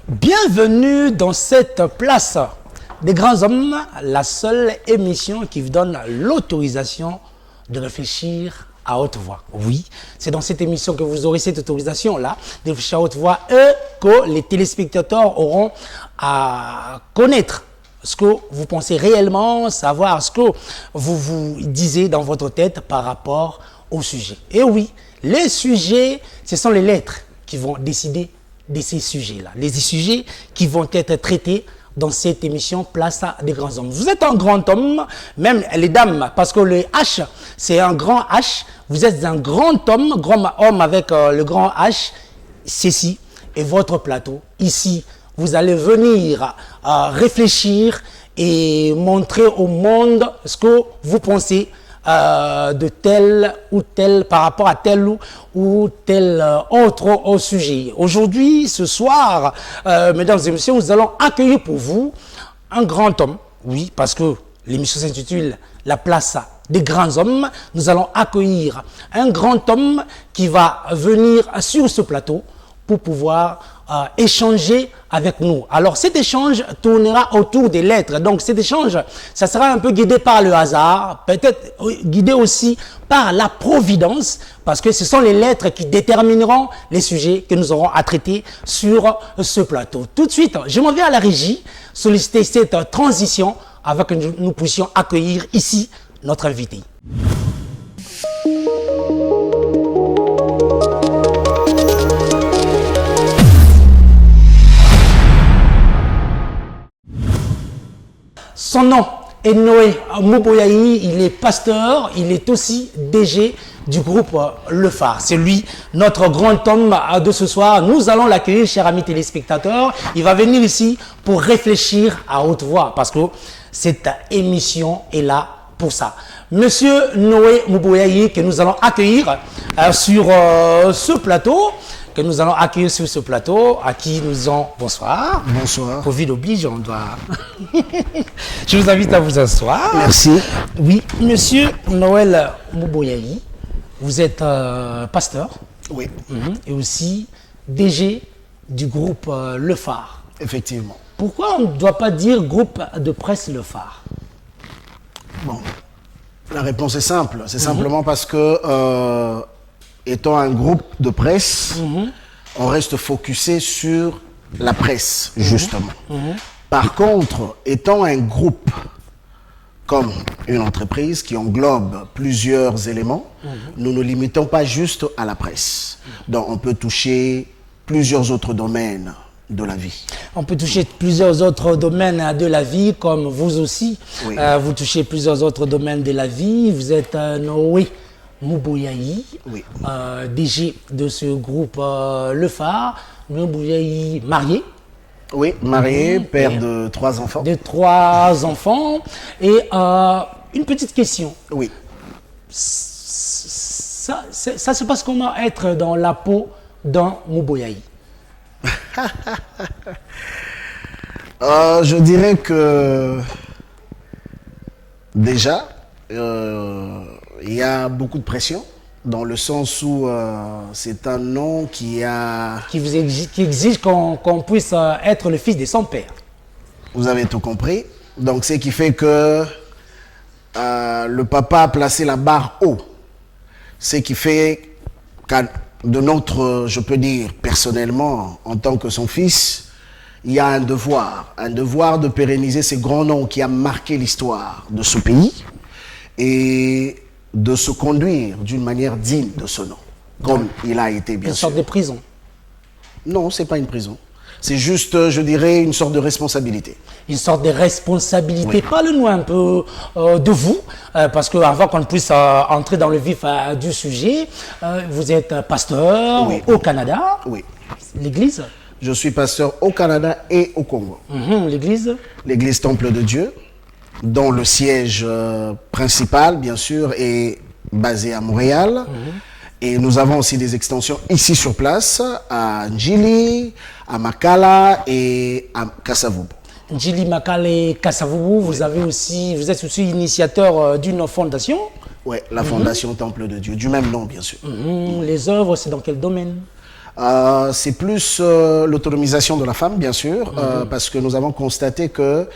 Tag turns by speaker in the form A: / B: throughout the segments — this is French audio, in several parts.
A: Bienvenue dans cette place des grands hommes, la seule émission qui vous donne l'autorisation de réfléchir à haute voix. Oui, c'est dans cette émission que vous aurez cette autorisation-là de réfléchir à haute voix et que les téléspectateurs auront à connaître ce que vous pensez réellement, savoir ce que vous vous disiez dans votre tête par rapport au sujet. Et oui, les sujets, ce sont les lettres qui vont décider de ces sujets-là. Les sujets qui vont être traités dans cette émission Place des grands hommes. Vous êtes un grand homme, même les dames, parce que le H, c'est un grand H. Vous êtes un grand homme avec le grand H. Ceci est votre plateau. Ici, vous allez venir réfléchir et montrer au monde ce que vous pensez de tel ou tel par rapport à tel ou tel autre sujet. Aujourd'hui, ce soir, mesdames et messieurs, nous allons accueillir pour vous un grand homme. Oui, parce que l'émission s'intitule La place des grands hommes. Nous allons accueillir un grand homme qui va venir sur ce plateau pour pouvoir échanger avec nous. Alors cet échange tournera autour des lettres. Donc cet échange, ça sera un peu guidé par le hasard, peut-être guidé aussi par la providence, parce que ce sont les lettres qui détermineront les sujets que nous aurons à traiter sur ce plateau. Tout de suite, je m'en vais à la régie, solliciter cette transition avant que nous puissions accueillir ici notre invité. Son nom est Noé Mouboyayi, il est pasteur, il est aussi DG du groupe Le Phare. C'est lui, notre grand homme de ce soir. Nous allons l'accueillir, chers amis téléspectateurs. Il va venir ici pour réfléchir à haute voix, parce que cette émission est là pour ça. Monsieur Noé Mouboyayi, que nous allons accueillir sur ce plateau. À qui nous disons bonsoir.
B: Bonsoir.
A: Covid oblige, on doit... Je vous invite à vous asseoir.
B: Merci.
A: Oui, monsieur Noël Mouboyayi, vous êtes pasteur.
B: Oui.
A: Et aussi DG du groupe Le Phare.
B: Effectivement.
A: Pourquoi on ne doit pas dire groupe de presse Le Phare?
B: Bon, la réponse est simple. C'est simplement parce que... étant un groupe de presse, on reste focusé sur la presse, justement. Par contre, étant un groupe comme une entreprise qui englobe plusieurs éléments, nous ne limitons pas juste à la presse. Donc, on peut toucher plusieurs autres domaines de la vie.
A: On peut toucher plusieurs autres domaines de la vie, comme vous aussi.
B: Oui.
A: Vous touchez plusieurs autres domaines de la vie. Vous êtes Noé Mouboyayi,
B: Oui.
A: DG de ce groupe Le Phare. Mouboyayi marié.
B: Oui, marié, père de 3 enfants.
A: De 3 enfants. Et une petite question.
B: Oui.
A: Ça se passe comment être dans la peau d'un Mouboyayi?
B: Je dirais que déjà, il y a beaucoup de pression, dans le sens où c'est un nom qui
A: exige qu'on puisse être le fils de son père.
B: Vous avez tout compris. Donc, ce qui fait que le papa a placé la barre haut. Ce qui fait de notre, je peux dire personnellement, en tant que son fils, il y a un devoir de pérenniser ces grands noms qui a marqué l'histoire de ce pays et de se conduire d'une manière digne de ce nom, comme il a été, bien sûr.
A: Une sorte de prison?
B: Non, c'est pas une prison. C'est juste, je dirais, une sorte de responsabilité.
A: Une sorte de responsabilité.
B: Oui.
A: Parlez-nous un peu de vous, parce qu'avant qu'on puisse entrer dans le vif du sujet, vous êtes pasteur au Canada.
B: Oui.
A: L'église?
B: Je suis pasteur au Canada et au Congo.
A: L'église?
B: L'église Temple de Dieu, dont le siège principal, bien sûr, est basé à Montréal. Et nous avons aussi des extensions ici sur place, à Njili, à Makala et à Kasavubu.
A: Njili, Makala et Kasavubu, vous êtes aussi initiateur d'une fondation?
B: Oui, la fondation Temple de Dieu, du même nom, bien sûr.
A: Les œuvres, c'est dans quel domaine?
B: C'est plus l'autonomisation de la femme, bien sûr, parce que nous avons constaté que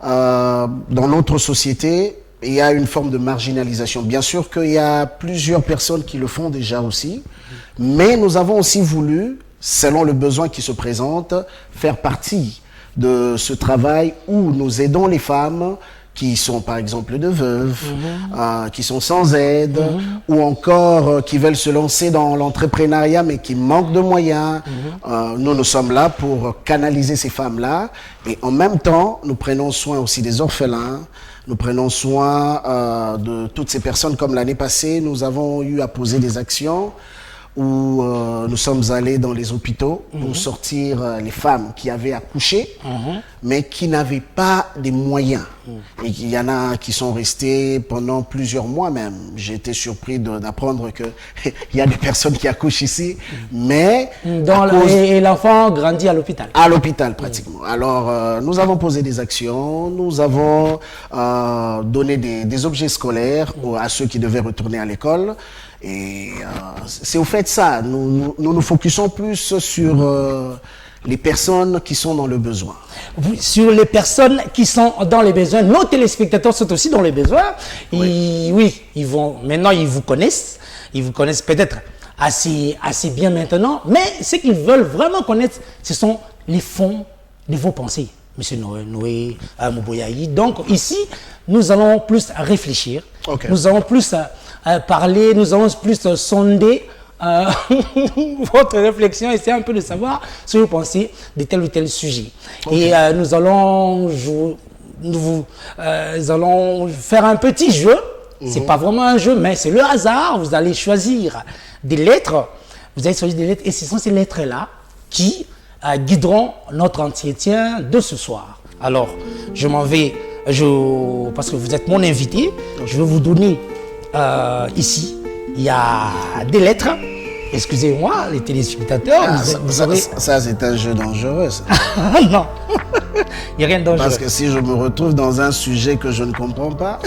B: dans notre société, il y a une forme de marginalisation. Bien sûr qu'il y a plusieurs personnes qui le font déjà aussi, mais nous avons aussi voulu, selon le besoin qui se présente, faire partie de ce travail où nous aidons les femmes qui sont par exemple de veuves, qui sont sans aide, ou encore qui veulent se lancer dans l'entrepreneuriat mais qui manquent de moyens. Nous sommes là pour canaliser ces femmes-là, et en même temps, nous prenons soin aussi des orphelins, nous prenons soin de toutes ces personnes. Comme l'année passée, nous avons eu à poser des actions où nous sommes allés dans les hôpitaux pour sortir les femmes qui avaient accouché, mais qui n'avaient pas des moyens. Et il y en a qui sont restées pendant plusieurs mois même. J'ai été surpris d'apprendre qu'il y a des personnes qui accouchent ici, mais...
A: Et l'enfant grandit à l'hôpital.
B: À l'hôpital, pratiquement. Alors, nous avons posé des actions, nous avons donné des objets scolaires à ceux qui devaient retourner à l'école. Et c'est au fait ça, nous focusons plus sur les personnes qui sont dans le besoin.
A: Sur les personnes qui sont dans les besoins, nos téléspectateurs sont aussi dans les besoins. Oui, maintenant ils vous connaissent peut-être assez bien maintenant, mais ce qu'ils veulent vraiment connaître, ce sont les fonds de vos pensées, Monsieur Noé Mouboyayi. Donc ici, nous allons plus réfléchir, nous allons plus parler, nous allons plus sonder votre réflexion, essayer un peu de savoir ce que vous pensez de tel ou tel sujet. Et nous allons faire un petit jeu. C'est pas vraiment un jeu, mais c'est le hasard. Vous allez choisir des lettres. Et ce sont ces lettres-là qui guideront notre entretien de ce soir. Alors, je m'en vais, parce que vous êtes mon invité, je vais vous donner ici, il y a des lettres. Excusez-moi, les téléspectateurs.
B: Ça, c'est un jeu dangereux. Ça.
A: Non, il n'y a rien de dangereux.
B: Parce que si je me retrouve dans un sujet que je ne comprends pas,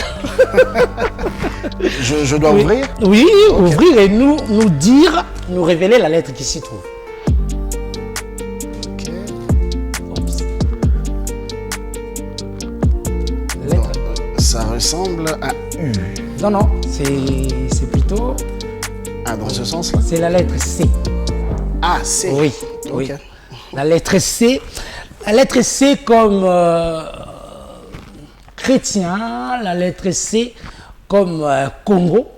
B: je dois ouvrir.
A: Oui, ouvrir et nous révéler la lettre qui s'y trouve.
B: Lettre. Ça ressemble à U.
A: Non, c'est plutôt...
B: Ah, dans ce sens-là?
A: C'est la lettre C.
B: Ah, C.
A: Oui, oui. La lettre C. La lettre C comme chrétien, la lettre C comme Congo.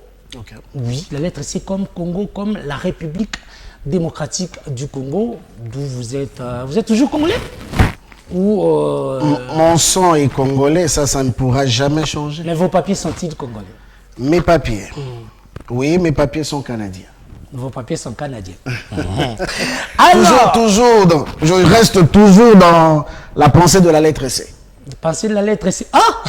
A: Oui, la lettre C comme Congo, comme la République démocratique du Congo, d'où vous êtes toujours congolais?
B: Mon sang est congolais, ça ne pourra jamais changer.
A: Mais vos papiers sont-ils congolais?
B: Mes papiers. Oui, mes papiers sont canadiens.
A: Vos papiers sont canadiens. Alors,
B: je reste toujours dans la pensée de la lettre C.
A: Pensée de la lettre C. Ah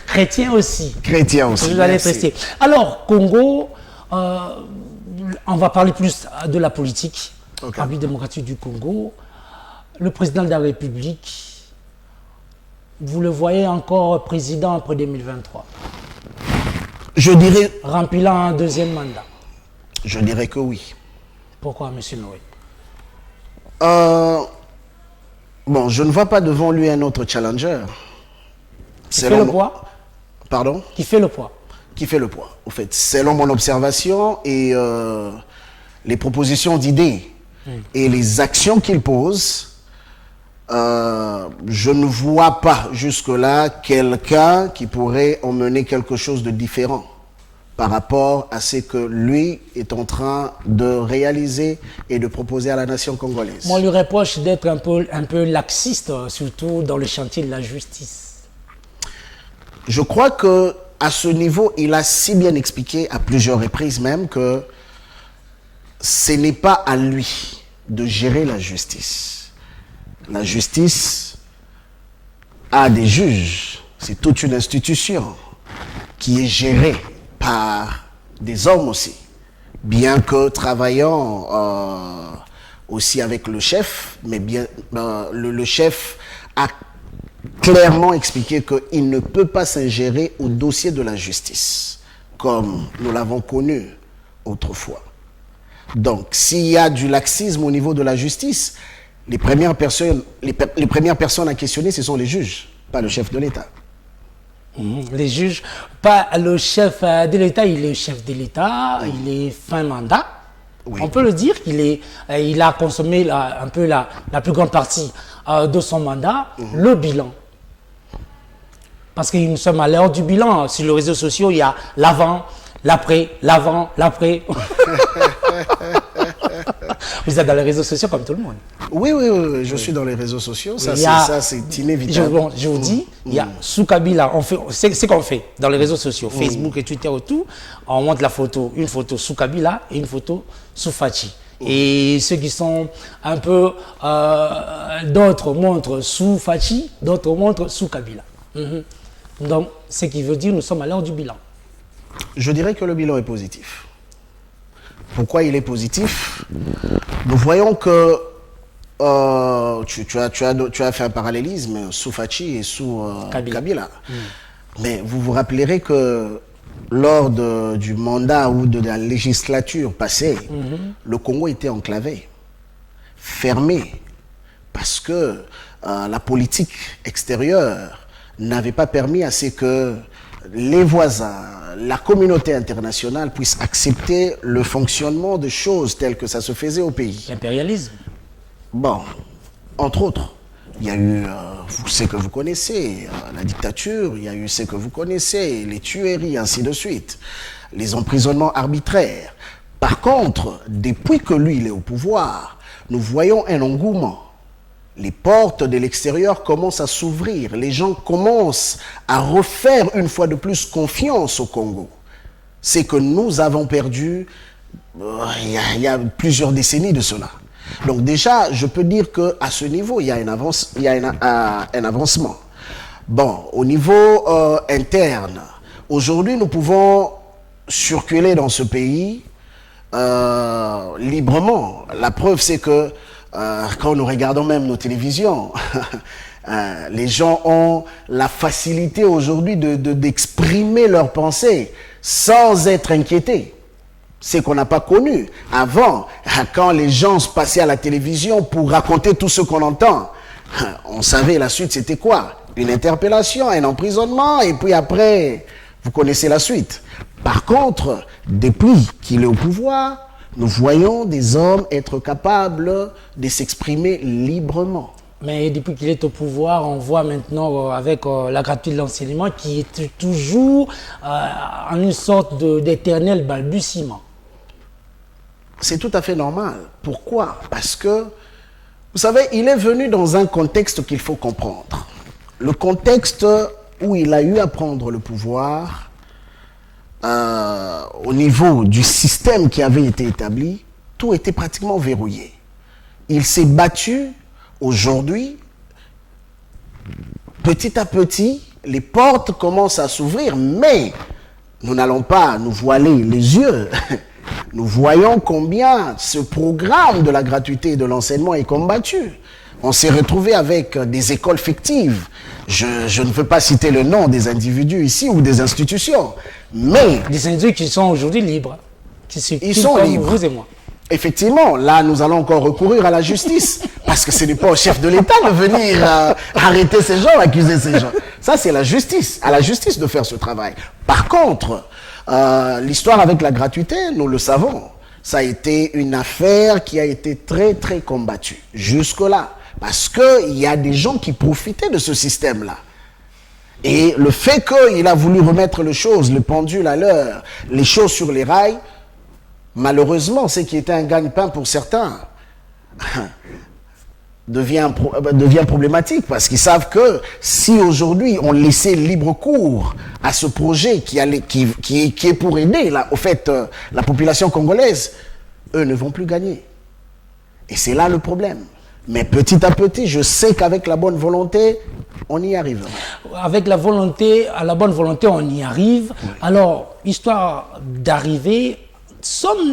A: Chrétien aussi.
B: Chrétien aussi.
A: La lettre C. Alors, Congo, on va parler plus de la politique. République démocratique du Congo. Le président de la République, vous le voyez encore président après 2023?
B: Je dirais...
A: Rempliant un deuxième mandat?
B: Je dirais que oui.
A: Pourquoi, M. Noé?
B: Bon, je ne vois pas devant lui un autre challenger.
A: Qui fait le poids?
B: Pardon?
A: Qui fait le poids?
B: Qui fait le poids. Au fait, selon mon observation et les propositions d'idées et les actions qu'il pose, je ne vois pas jusque-là quelqu'un qui pourrait emmener quelque chose de différent par rapport à ce que lui est en train de réaliser et de proposer à la nation congolaise.
A: On lui reproche d'être un peu laxiste, surtout dans le chantier de la justice.
B: Je crois que à ce niveau, il a si bien expliqué à plusieurs reprises même que ce n'est pas à lui de gérer la justice. La justice a des juges, c'est toute une institution qui est gérée par des hommes aussi, bien que travaillant aussi avec le chef, mais bien le chef a clairement expliqué qu'il ne peut pas s'ingérer au dossier de la justice, comme nous l'avons connu autrefois. Donc, s'il y a du laxisme au niveau de la justice, les premières personnes à questionner, ce sont les juges, pas le chef de l'État.
A: Les juges, pas le chef de l'État, il est chef de l'État, il est fin mandat.
B: Oui.
A: On peut le dire il a consommé un peu la plus grande partie de son mandat, le bilan. Parce que nous sommes à l'heure du bilan. Sur les réseaux sociaux, il y a l'avant, l'après, l'avant, l'après. Vous êtes dans les réseaux sociaux comme tout le monde.
B: Oui, je suis dans les réseaux sociaux, ça c'est inévitable.
A: Je vous dis, il y a sous Kabila, c'est qu'on fait dans les réseaux sociaux, Facebook et Twitter et tout, on montre une photo sous Kabila et une photo sous Fachi. Et ceux qui sont un peu, d'autres montrent sous Fachi, d'autres montrent sous Kabila. Donc, ce qui veut dire nous sommes à l'heure du bilan.
B: Je dirais que le bilan est positif. Pourquoi il est positif? Nous voyons que tu as fait un parallélisme sous Fachi et sous Kabila. Mais vous vous rappellerez que lors du mandat ou de la législature passée, le Congo était enclavé, fermé, parce que la politique extérieure n'avait pas permis à ce que les voisins, la communauté internationale puisse accepter le fonctionnement de choses telles que ça se faisait au pays.
A: L'impérialisme.
B: Bon, entre autres, il y a eu ce que vous connaissez, la dictature, il y a eu ce que vous connaissez, les tueries, ainsi de suite, les emprisonnements arbitraires. Par contre, depuis que lui, il est au pouvoir, nous voyons un engouement. Les portes de l'extérieur commencent à s'ouvrir. Les gens commencent à refaire une fois de plus confiance au Congo. C'est que nous avons perdu il y a plusieurs décennies de cela. Donc déjà, je peux dire qu'à ce niveau, il y a un avancement. Bon, au niveau interne, aujourd'hui, nous pouvons circuler dans ce pays librement. La preuve, c'est que quand nous regardons même nos télévisions, les gens ont la facilité aujourd'hui d'exprimer leurs pensées sans être inquiétés. C'est qu'on n'a pas connu. Avant, quand les gens se passaient à la télévision pour raconter tout ce qu'on entend, on savait la suite c'était quoi? Une interpellation, un emprisonnement, et puis après, vous connaissez la suite. Par contre, depuis qu'il est au pouvoir, nous voyons des hommes être capables de s'exprimer librement.
A: Mais depuis qu'il est au pouvoir, on voit maintenant avec la gratuité de l'enseignement qui est toujours en une sorte d'éternel balbutiement.
B: C'est tout à fait normal. Pourquoi? Parce que, vous savez, il est venu dans un contexte qu'il faut comprendre. Le contexte où il a eu à prendre le pouvoir, au niveau du système qui avait été établi, tout était pratiquement verrouillé. Il s'est battu. Aujourd'hui, petit à petit, les portes commencent à s'ouvrir, mais nous n'allons pas nous voiler les yeux. Nous voyons combien ce programme de la gratuité et de l'enseignement est combattu. On s'est retrouvé avec des écoles fictives. Je ne veux pas citer le nom des individus ici ou des institutions, mais...
A: Des individus qui sont aujourd'hui libres.
B: Ils sont libres.
A: Vous et moi.
B: Effectivement, là, nous allons encore recourir à la justice, parce que ce n'est pas au chef de l'État de venir arrêter ces gens, accuser ces gens. Ça, c'est la justice, à la justice de faire ce travail. Par contre, l'histoire avec la gratuité, nous le savons, ça a été une affaire qui a été très, très combattue, jusque-là. Parce qu'il y a des gens qui profitaient de ce système-là. Et le fait qu'il a voulu remettre le pendule à l'heure, les choses sur les rails, malheureusement, ce qui était un gagne-pain pour certains devient problématique parce qu'ils savent que si aujourd'hui on laissait libre cours à ce projet qui est pour aider la population congolaise, eux ne vont plus gagner. Et c'est là le problème. Mais petit à petit, je sais qu'avec la bonne volonté, on y arrive.
A: Avec la bonne volonté, on y arrive. Oui. Alors, histoire d'arriver,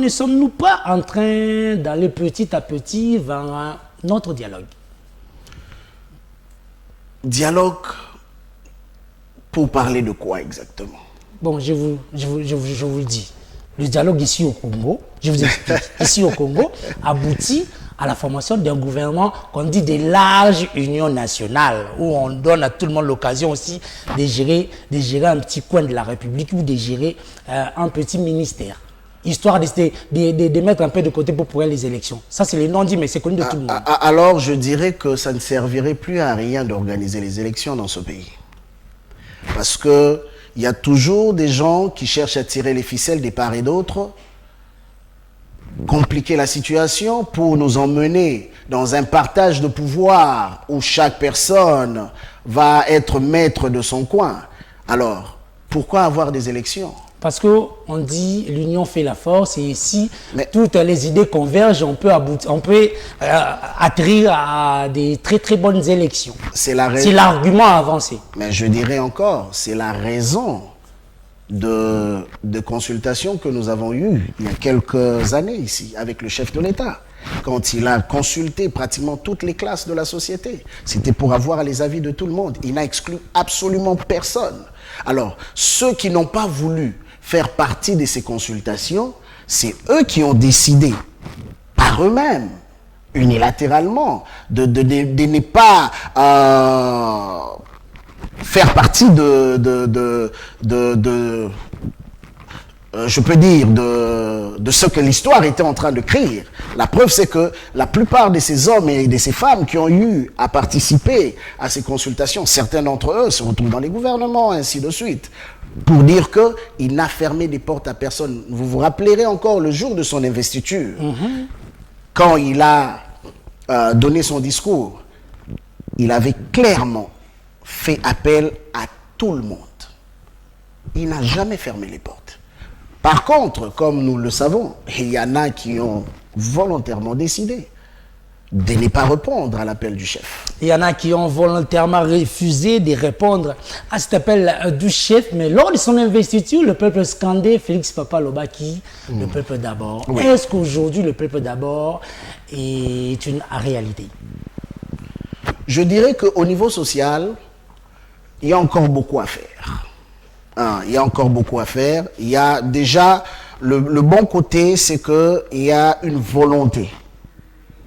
A: ne sommes-nous pas en train d'aller petit à petit vers notre dialogue?
B: Dialogue pour parler de quoi exactement?
A: Bon, je vous le dis. le dialogue ici au Congo, je vous explique, ici au Congo, aboutit à la formation d'un gouvernement qu'on dit de large union nationale, où on donne à tout le monde l'occasion aussi de gérer un petit coin de la République ou de gérer un petit ministère, histoire de mettre un peu de côté pour pouvoir les élections. Ça, c'est les non-dits, mais c'est connu de tout le monde.
B: Alors, je dirais que ça ne servirait plus à rien d'organiser les élections dans ce pays. Parce que il y a toujours des gens qui cherchent à tirer les ficelles des part et d'autre, compliquer la situation pour nous emmener dans un partage de pouvoir où chaque personne va être maître de son coin. Alors, pourquoi avoir des élections?
A: Parce qu'on dit l'union fait la force et si toutes les idées convergent, on peut atterrir à des très très bonnes élections. C'est l'argument avancé.
B: Mais je dirais encore, c'est la raison de consultation que nous avons eue il y a quelques années ici avec le chef de l'État. Quand il a consulté pratiquement toutes les classes de la société, c'était pour avoir les avis de tout le monde. Il n'a exclu absolument personne. Alors, ceux qui n'ont pas voulu faire partie de ces consultations, c'est eux qui ont décidé par eux-mêmes, unilatéralement, de ne pas faire partie je peux dire, de ce que l'histoire était en train de créer. La preuve, c'est que la plupart de ces hommes et de ces femmes qui ont eu à participer à ces consultations, certains d'entre eux se retrouvent dans les gouvernements, ainsi de suite, pour dire qu'il n'a fermé des portes à personne. Vous vous rappellerez encore le jour de son investiture, quand il a donné son discours, il avait clairement fait appel à tout le monde. Il n'a jamais fermé les portes. Par contre, comme nous le savons, il y en a qui ont volontairement décidé de ne pas répondre à l'appel du chef.
A: Il y en a qui ont volontairement refusé de répondre à cet appel du chef, mais lors de son investiture, le peuple scandait Félix Papa Lobaki, le peuple d'abord. Oui. Est-ce qu'aujourd'hui, le peuple d'abord est une réalité?
B: Je dirais qu'au niveau social, il y a encore beaucoup à faire. Il y a encore beaucoup à faire. Il y a déjà, le bon côté, c'est qu'il y a une volonté.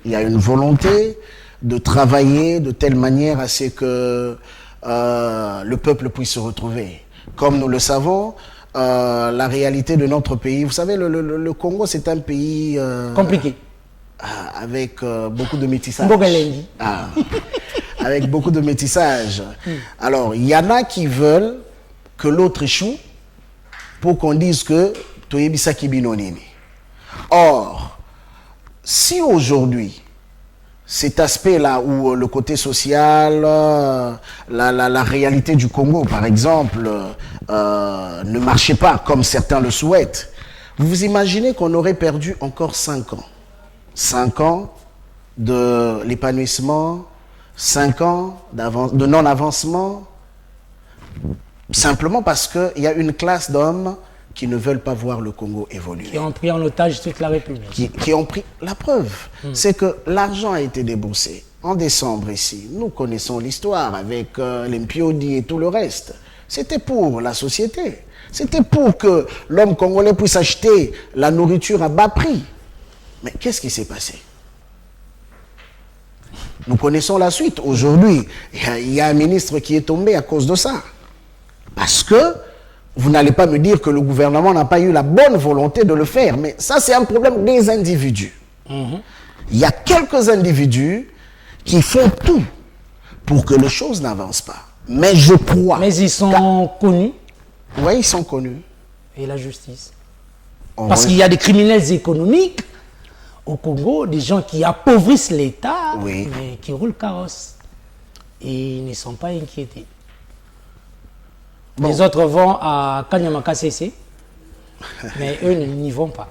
B: Il y a une volonté de travailler de telle manière à ce que le peuple puisse se retrouver. Comme nous le savons, la réalité de notre pays, vous savez, le Congo, c'est un pays...
A: compliqué.
B: Avec beaucoup de métissage. Avec beaucoup de métissage. Alors, il y en a qui veulent que l'autre échoue pour qu'on dise que Toyebisaki Binonini. Or, si aujourd'hui, cet aspect-là où le côté social, la réalité du Congo, par exemple, ne marchait pas comme certains le souhaitent, vous imaginez qu'on aurait perdu encore 5 ans. 5 ans de l'épanouissement, 5 ans de non-avancement, simplement parce qu'il y a une classe d'hommes qui ne veulent pas voir le Congo évoluer.
A: Qui ont pris en otage toute la République.
B: Qui ont pris... La preuve, c'est que l'argent a été déboursé. En décembre ici, nous connaissons l'histoire avec les Mpiodi et tout le reste. C'était pour la société. C'était pour que l'homme congolais puisse acheter la nourriture à bas prix. Mais qu'est-ce qui s'est passé? Nous connaissons la suite. Aujourd'hui, il y a un ministre qui est tombé à cause de ça. Parce que vous n'allez pas me dire que le gouvernement n'a pas eu la bonne volonté de le faire. Mais ça, c'est un problème des individus. Il y a quelques individus qui font tout pour que les choses n'avancent pas. Mais je crois...
A: Mais ils sont connus.
B: Oui, ils sont connus.
A: Et la justice. Parce qu'il y a des criminels économiques au Congo, des gens qui appauvrissent l'État, mais qui roulent carrosse. Et ils ne sont pas inquiétés. Les autres vont à Kanyamaka CC, mais eux n'y vont pas.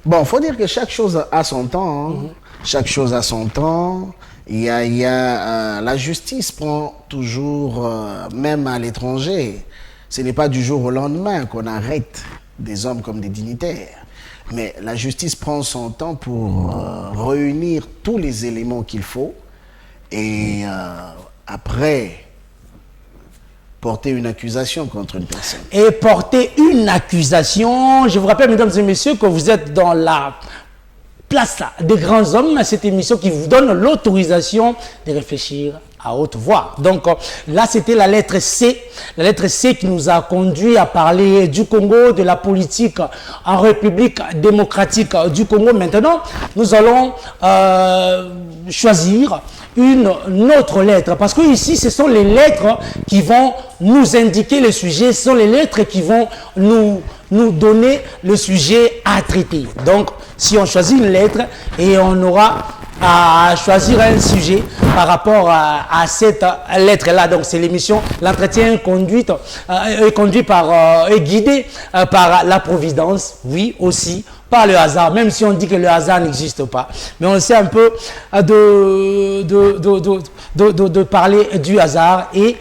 B: Bon, il faut dire que chaque chose a son temps. Hein. Chaque chose a son temps. La justice prend toujours, même à l'étranger, ce n'est pas du jour au lendemain qu'on arrête des hommes comme des dignitaires. Mais la justice prend son temps pour réunir tous les éléments qu'il faut. Et après porter une accusation contre une personne.
A: Et porter une accusation. Je vous rappelle, mesdames et messieurs, que vous êtes dans la place des grands hommes, cette émission qui vous donne l'autorisation de réfléchir à haute voix. Donc là, c'était la lettre C qui nous a conduit à parler du Congo, de la politique en République démocratique du Congo. Maintenant, nous allons choisir une autre lettre, parce que ici, ce sont les lettres qui vont nous indiquer le sujet, ce sont les lettres qui vont nous donner le sujet à traiter. Donc, si on choisit une lettre et on aura à choisir un sujet par rapport à cette lettre-là. Donc, c'est l'émission, l'entretien est conduit par, est guidé par la providence, oui, aussi, par le hasard, même si on dit que le hasard n'existe pas. Mais on essaie un peu de parler du hasard et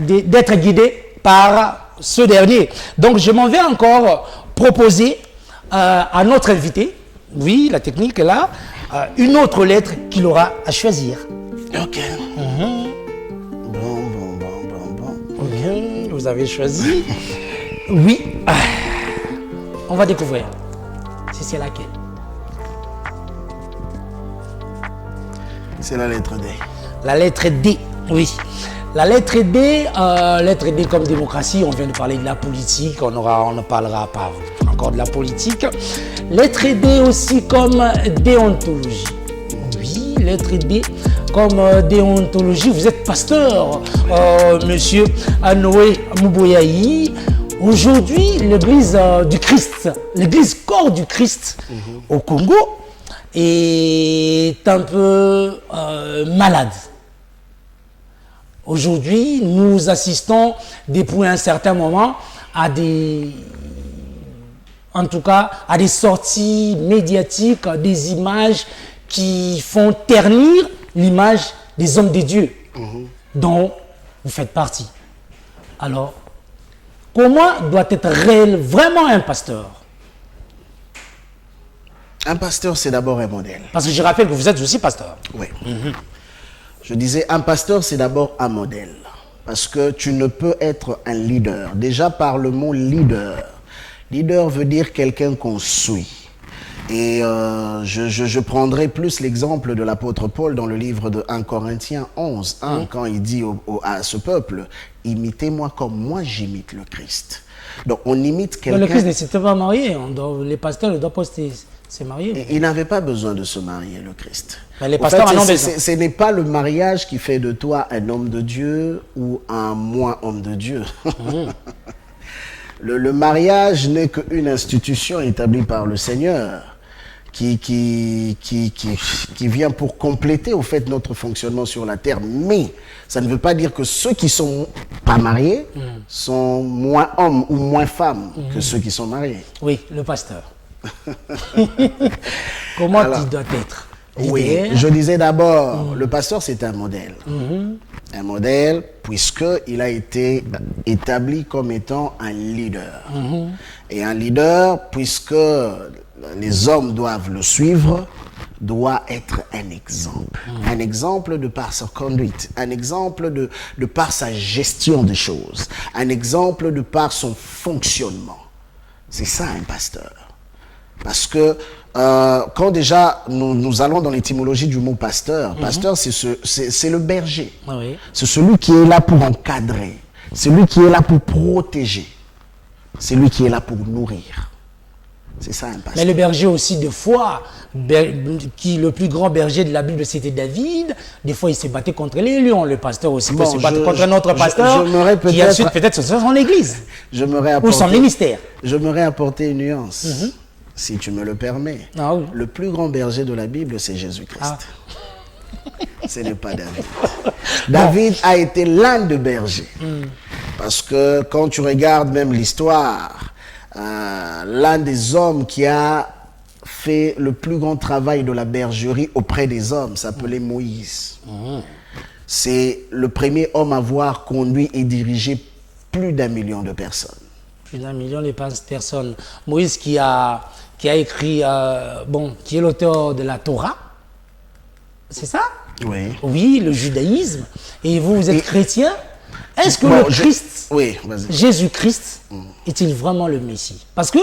A: d'être guidé par ce dernier. Donc, je m'en vais encore proposer à notre invité, oui, la technique est là, une autre lettre qu'il aura à choisir.
B: Ok. Bon.
A: Ok, vous avez choisi. Oui. On va découvrir si c'est laquelle.
B: C'est la lettre D.
A: La lettre D, oui. La lettre D comme démocratie, on vient de parler de la politique, on ne parlera pas encore de la politique. Lettre D aussi comme déontologie. Oui, lettre D comme déontologie. Vous êtes pasteur, monsieur Noé Mouboyaï. Aujourd'hui, l'église du Christ, l'église corps du Christ au Congo est un peu malade. Aujourd'hui, nous assistons depuis un certain moment à des sorties médiatiques, des images qui font ternir l'image des hommes de Dieu dont vous faites partie. Alors, comment doit être vraiment un pasteur?
B: Un pasteur, c'est d'abord un modèle.
A: Parce que je rappelle que vous êtes aussi pasteur.
B: Oui. Je disais, un pasteur, c'est d'abord un modèle. Parce que tu ne peux être un leader. Déjà par le mot leader. Leader veut dire quelqu'un qu'on suit. Et je prendrai plus l'exemple de l'apôtre Paul dans le livre de 1 Corinthiens 11, quand il dit à ce peuple, imitez-moi comme moi j'imite le Christ. Donc on imite quelqu'un...
A: Le Christ ne s'était pas marié, les pasteurs ne doivent pas se marier.
B: Il n'avait pas besoin de se marier, le Christ.
A: Mais les pasteurs en ont besoin.
B: Ce n'est pas le mariage qui fait de toi un homme de Dieu ou un moins homme de Dieu. Le mariage n'est qu'une institution établie par le Seigneur qui vient pour compléter au fait notre fonctionnement sur la terre. Mais ça ne veut pas dire que ceux qui sont pas mariés sont moins hommes ou moins femmes que ceux qui sont mariés.
A: Oui, le pasteur. Comment il doit être?
B: Oui, je disais d'abord, le pasteur c'est un modèle. Un modèle puisqu'il a été établi comme étant un leader. Et un leader, puisque les hommes doivent le suivre, doit être un exemple. Un exemple de par sa conduite, un exemple de par sa gestion des choses, un exemple de par son fonctionnement. C'est ça un pasteur. Parce que quand déjà nous allons dans l'étymologie du mot pasteur, pasteur c'est le berger.
A: Oui.
B: C'est celui qui est là pour encadrer, celui qui est là pour protéger, celui qui est là pour nourrir. C'est ça un pasteur.
A: Mais le berger aussi, des fois, le plus grand berger de la Bible, c'était David. Des fois, il s'est battu contre les lions. Le pasteur aussi peut se battre contre un autre pasteur qui ensuite peut-être son église ou son ministère.
B: Je m'aurais apporté une nuance, si tu me le permets.
A: Ah oui.
B: Le plus grand berger de la Bible, c'est Jésus-Christ. Ce n'est pas David. David a été l'un des bergers. Parce que quand tu regardes même l'histoire, l'un des hommes qui a fait le plus grand travail de la bergerie auprès des hommes s'appelait Moïse. C'est le premier homme à avoir conduit et dirigé plus d'1 million de personnes.
A: Plus d'1 million de personnes. Moïse qui a écrit, qui est l'auteur de la Torah. C'est ça?
B: Oui.
A: Oui, le judaïsme. Et vous êtes chrétien. est-ce que
B: Bon,
A: le Christ,
B: oui, vas-y.
A: Jésus-Christ, est-il vraiment le Messie? Parce que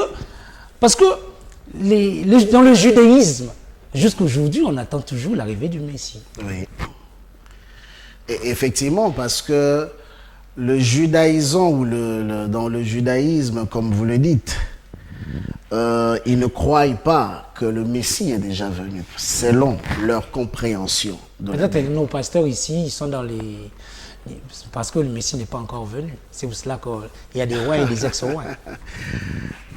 A: dans le judaïsme, jusqu'aujourd'hui, on attend toujours l'arrivée du Messie.
B: Oui. Et effectivement, parce que le judaïsant ou dans le judaïsme, comme vous le dites, ils ne croient pas que le Messie est déjà venu, selon leur compréhension.
A: Peut-être que nos pasteurs ici, ils sont dans les... Parce que le Messie n'est pas encore venu. C'est pour cela qu'il y a des rois et des ex-rois.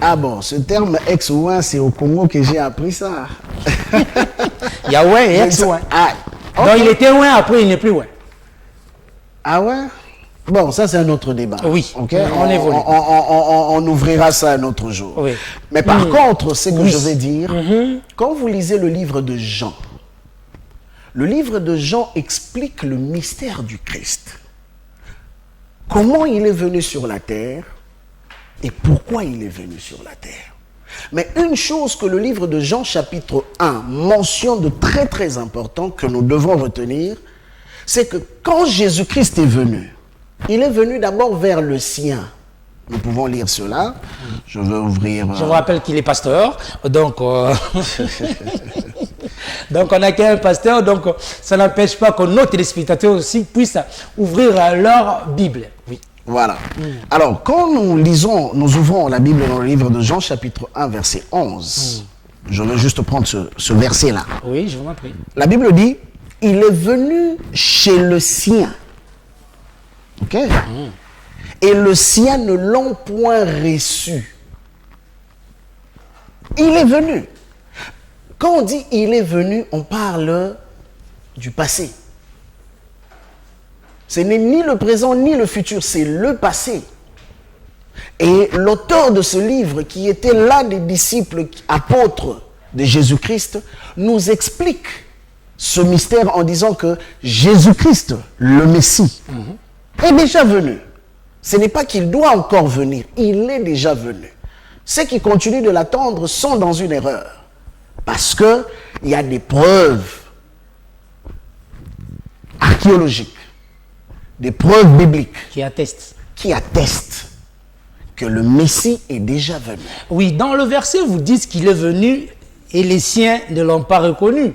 B: Ah bon, ce terme ex-ouin, c'est au Congo que j'ai appris ça.
A: Il y a ouin et ex-ouin.
B: Ah,
A: Donc
B: ok.
A: il était ouin, après il n'est plus ouin.
B: Ah ouais? Bon, ça c'est un autre débat.
A: Oui,
B: Ok.
A: on évolue.
B: On ouvrira ça un autre jour.
A: Oui.
B: Mais par contre, ce que
A: Oui.
B: je vais dire, quand vous lisez le livre de Jean, le livre de Jean explique le mystère du Christ. Comment il est venu sur la terre et pourquoi il est venu sur la terre. Mais une chose que le livre de Jean chapitre 1 mentionne de très très important que nous devons retenir, c'est que quand Jésus-Christ est venu, il est venu d'abord vers le sien. Nous pouvons lire cela. Je vais ouvrir...
A: Je vous rappelle qu'il est pasteur, donc donc on n'a qu'un pasteur, donc ça n'empêche pas que nos téléspectateurs aussi puissent ouvrir leur Bible. Oui.
B: Voilà. Alors, quand nous ouvrons la Bible dans le livre de Jean chapitre 1 verset 11, je vais juste prendre ce verset-là.
A: Oui, je vous en prie.
B: La Bible dit, il est venu chez le sien. Ok? Et le sien ne l'ont point reçu. Il est venu. Quand on dit il est venu, on parle du passé. Ce n'est ni le présent ni le futur, c'est le passé. Et l'auteur de ce livre, qui était l'un des disciples apôtres de Jésus-Christ, nous explique ce mystère en disant que Jésus-Christ, le Messie, est déjà venu. Ce n'est pas qu'il doit encore venir, il est déjà venu. Ceux qui continuent de l'attendre sont dans une erreur. Parce qu'il y a des preuves archéologiques, des preuves bibliques
A: Qui atteste.
B: qui attestent que le Messie est déjà venu.
A: Oui, dans le verset, vous dites qu'il est venu et les siens ne l'ont pas reconnu.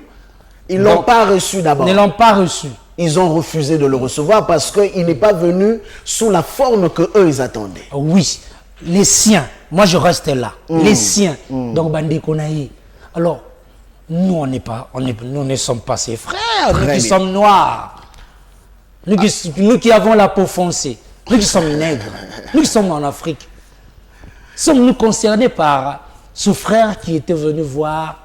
B: Ils ne l'ont
A: Donc,
B: pas reçu d'abord.
A: Ne l'ont pas reçu.
B: Ils ont refusé de le recevoir parce qu'il n'est pas venu sous la forme que eux ils attendaient.
A: Oui, les siens. Moi, je reste là. Les siens. Donc, Bandé Konaï. Alors, nous, nous ne sommes pas ses frères. Nous
B: Très
A: qui
B: bien.
A: sommes noirs. Nous qui avons la peau foncée. Nous qui sommes nègres. Nous qui sommes en Afrique. Sommes-nous concernés par ce frère qui était venu voir?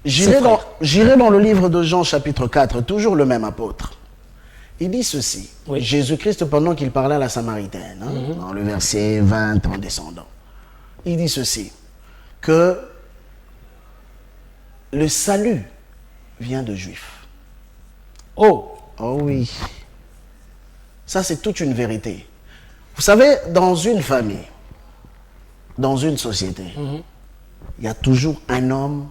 B: J'irai dans le livre de Jean chapitre 4, toujours le même apôtre. Il dit ceci.
A: Oui.
B: Jésus-Christ, pendant qu'il parlait à la Samaritaine, dans le verset 20 en descendant, il dit ceci, que le salut vient de Juifs.
A: Oh,
B: Oh oui. Ça, c'est toute une vérité. Vous savez, dans une famille, dans une société, il y a toujours un homme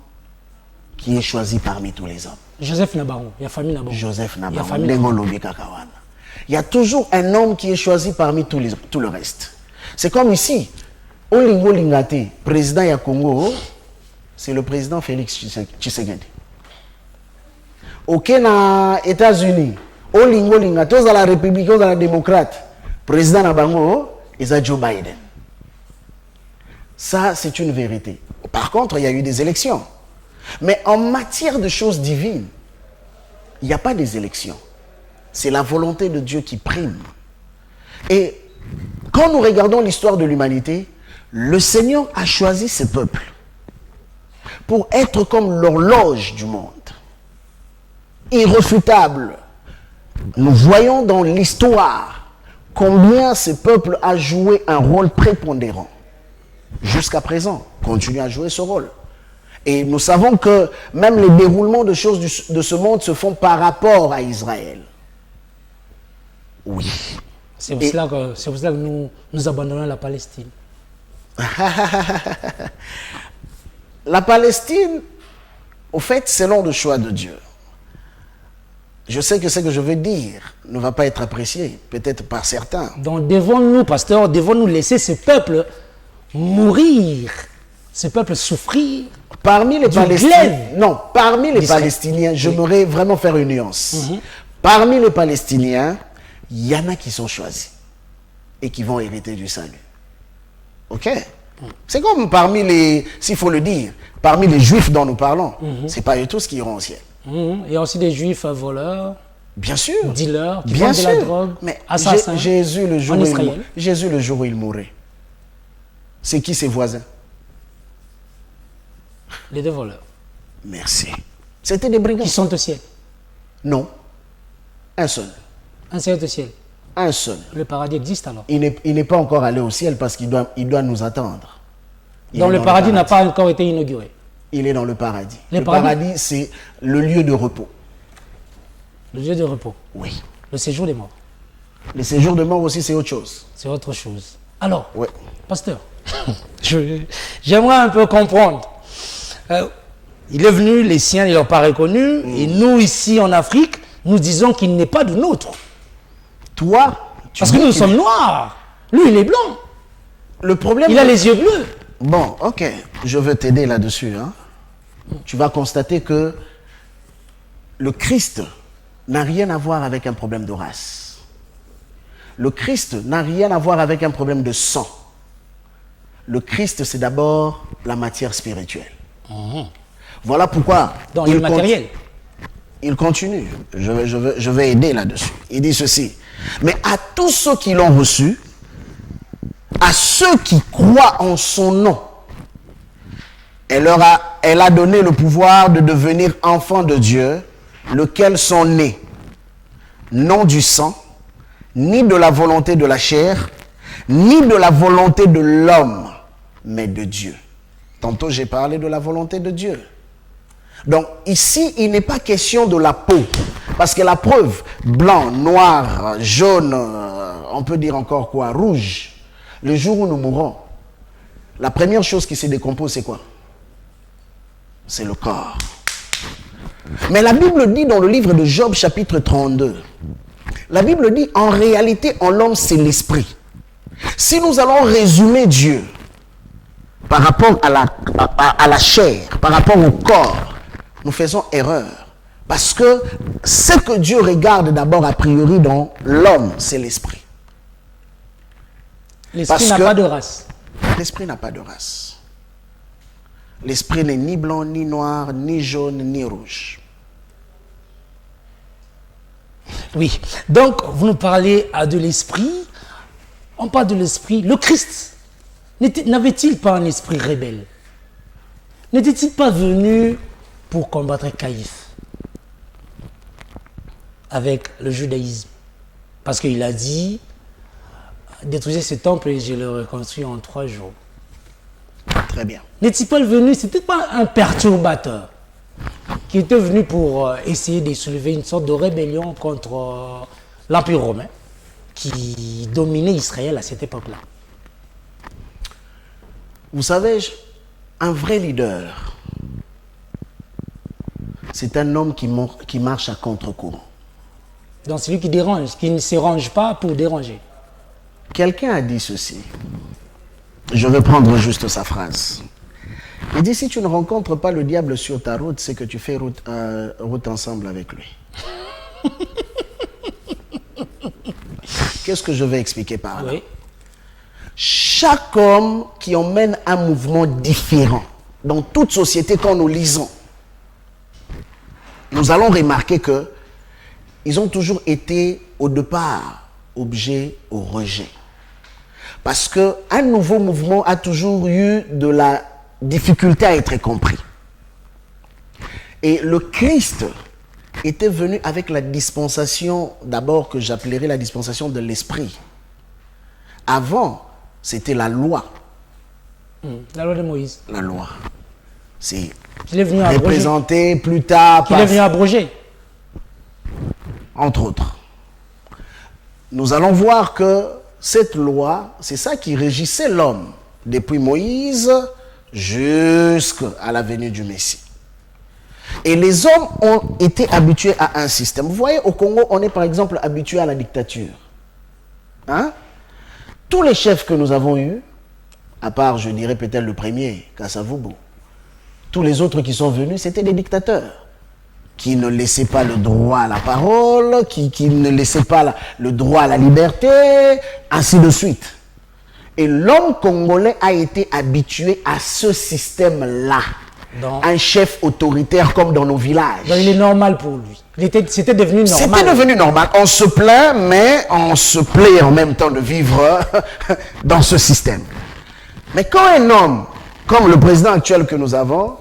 B: qui est choisi parmi tous les hommes.
A: Joseph Nabaron, il y a famille Nabaron.
B: Joseph
A: Il y a
B: Nabaron,
A: famille
B: Ndengo Lobi Kakawana. Il y a toujours un homme qui est choisi parmi tout le reste. C'est comme ici, Olingo Lingate, président ya Congo, c'est le président Félix Tshisekedi. Au Kenya, États-Unis, Olingo Lingate, dans la République, dans la démocrate, président Nabango, c'est Joe Biden. Ça, c'est une vérité. Par contre, il y a eu des élections. Mais en matière de choses divines, il n'y a pas des élections. C'est la volonté de Dieu qui prime. Et quand nous regardons l'histoire de l'humanité, le Seigneur a choisi ses peuples pour être comme l'horloge du monde. Irréfutable. Nous voyons dans l'histoire combien ce peuple a joué un rôle prépondérant. Jusqu'à présent, continue à jouer ce rôle. Et nous savons que même les déroulements de choses de ce monde se font par rapport à Israël. Oui.
A: C'est pour cela que nous abandonnons la Palestine.
B: La Palestine, au fait, selon le choix de Dieu. je sais que ce que je veux dire ne va pas être apprécié, peut-être par certains.
A: Donc devons-nous, pasteur, devons-nous laisser ce peuple mourir, ce peuple souffrir?
B: Parmi les Palestiniens, parmi les
A: d'Israël.
B: Palestiniens, j'aimerais vraiment faire une nuance. Parmi les Palestiniens, il y en a qui sont choisis et qui vont hériter du salut. Ok? C'est comme parmi les, s'il faut le dire, parmi les Juifs dont nous parlons, c'est pas eux tous qui iront au ciel.
A: Il y a aussi des Juifs voleurs,
B: Bien sûr.
A: dealers, qui
B: Bien
A: vendent de la
B: sûr.
A: drogue,
B: Mais
A: assassins.
B: Jésus, le jour
A: en
B: où
A: Israël.
B: Jésus, le jour où il mourait, c'est qui ses voisins?
A: Les deux voleurs,
B: Merci. C'était des brigands.
A: qui sont au ciel.
B: Non. Un seul.
A: Un seul au ciel.
B: Un seul.
A: Le paradis existe alors.
B: Il n'est pas encore allé au ciel parce qu'il doit nous attendre. Il
A: Donc
B: est
A: le
B: dans
A: paradis n'a pas encore été inauguré.
B: Il est dans le paradis.
A: Le
B: Le
A: paradis-
B: paradis, c'est le lieu de repos.
A: Le lieu de repos,
B: Oui.
A: le séjour des morts,
B: Le séjour de mort aussi, c'est autre chose.
A: c'est autre chose. Alors,
B: Ouais.
A: pasteur, j'aimerais un peu comprendre. Il est venu, les siens ne l'ont pas reconnu, et nous ici en Afrique, nous disons qu'il n'est pas du nôtre.
B: Toi, tu
A: Parce que
B: dis
A: nous
B: qu'il-
A: sommes noirs. Lui, il est blanc.
B: Le problème.
A: Il a les yeux bleus.
B: Bon, ok, je veux t'aider là-dessus. Hein. Tu vas constater que le Christ n'a rien à voir avec un problème de race. Le Christ n'a rien à voir avec un problème de sang. Le Christ, c'est d'abord la matière spirituelle. Voilà pourquoi.
A: Donc, il y a le matériel.
B: Il continue. Je vais aider là-dessus. Il dit ceci. Mais à tous ceux qui l'ont reçu, à ceux qui croient en son nom, elle a donné le pouvoir de devenir enfants de Dieu, lesquels sont nés, non du sang, ni de la volonté de la chair, ni de la volonté de l'homme, mais de Dieu. Tantôt, j'ai parlé de la volonté de Dieu. Donc, ici, il n'est pas question de la peau. Parce que la preuve, blanc, noir, jaune, on peut dire encore quoi, rouge, le jour où nous mourrons, la première chose qui se décompose, c'est quoi? C'est le corps. Mais la Bible dit dans le livre de Job, chapitre 32, la Bible dit, en réalité, en l'homme, c'est l'esprit. Si nous allons résumer Dieu par rapport à la chair, par rapport au corps, nous faisons erreur. Parce que ce que Dieu regarde d'abord a priori dans l'homme, c'est l'esprit.
A: L'esprit n'a pas de race.
B: L'esprit n'a pas de race. L'esprit n'est ni blanc, ni noir, ni jaune, ni rouge.
A: Oui. Donc, vous nous parlez de l'esprit. On parle de l'esprit. Le Christ, n'avait-il pas un esprit rebelle? N'était-il pas venu pour combattre Caïphe avec le judaïsme? Parce qu'il a dit, détruisez ce temple et je le reconstruis en 3 jours.
B: Très bien.
A: N'est-il pas venu, c'était pas un perturbateur qui était venu pour essayer de soulever une sorte de rébellion contre l'Empire romain qui dominait Israël à cette époque-là?
B: Vous savez, un vrai leader, c'est un homme qui marche à contre-courant.
A: Donc celui qui dérange, qui ne se range pas pour déranger.
B: Quelqu'un a dit ceci. Je vais prendre juste sa phrase. Il dit, si tu ne rencontres pas le diable sur ta route, c'est que tu fais route ensemble avec lui. Qu'est-ce que je vais expliquer par là?
A: Oui.
B: Chaque homme qui emmène un mouvement différent, dans toute société quand nous lisons, nous allons remarquer que ils ont toujours été au départ objets au rejet. Parce qu'un nouveau mouvement a toujours eu de la difficulté à être compris. Et le Christ était venu avec la dispensation, d'abord que j'appellerais la dispensation de l'esprit. Avant, c'était la loi.
A: La loi de Moïse.
B: La loi. C'est
A: Qu'il est venu abroger.
B: représenté plus tard
A: Qu'il
B: par,
A: est venu abroger.
B: entre autres. Nous allons voir que cette loi, c'est ça qui régissait l'homme, depuis Moïse jusqu'à la venue du Messie. Et les hommes ont été habitués à un système. Vous voyez, au Congo, on est par exemple habitué à la dictature. Hein? Tous les chefs que nous avons eus, à part, je dirais peut-être le premier, Kassavubu, tous les autres qui sont venus, c'était des dictateurs qui ne laissaient pas le droit à la parole, qui ne laissaient pas le droit à la liberté, ainsi de suite. Et l'homme congolais a été habitué à ce système-là. Un chef autoritaire comme dans nos villages.
A: Donc il est normal pour lui. C'était devenu normal.
B: C'était devenu normal. On se plaint, mais on se plaît en même temps de vivre dans ce système. Mais quand un homme, comme le président actuel que nous avons,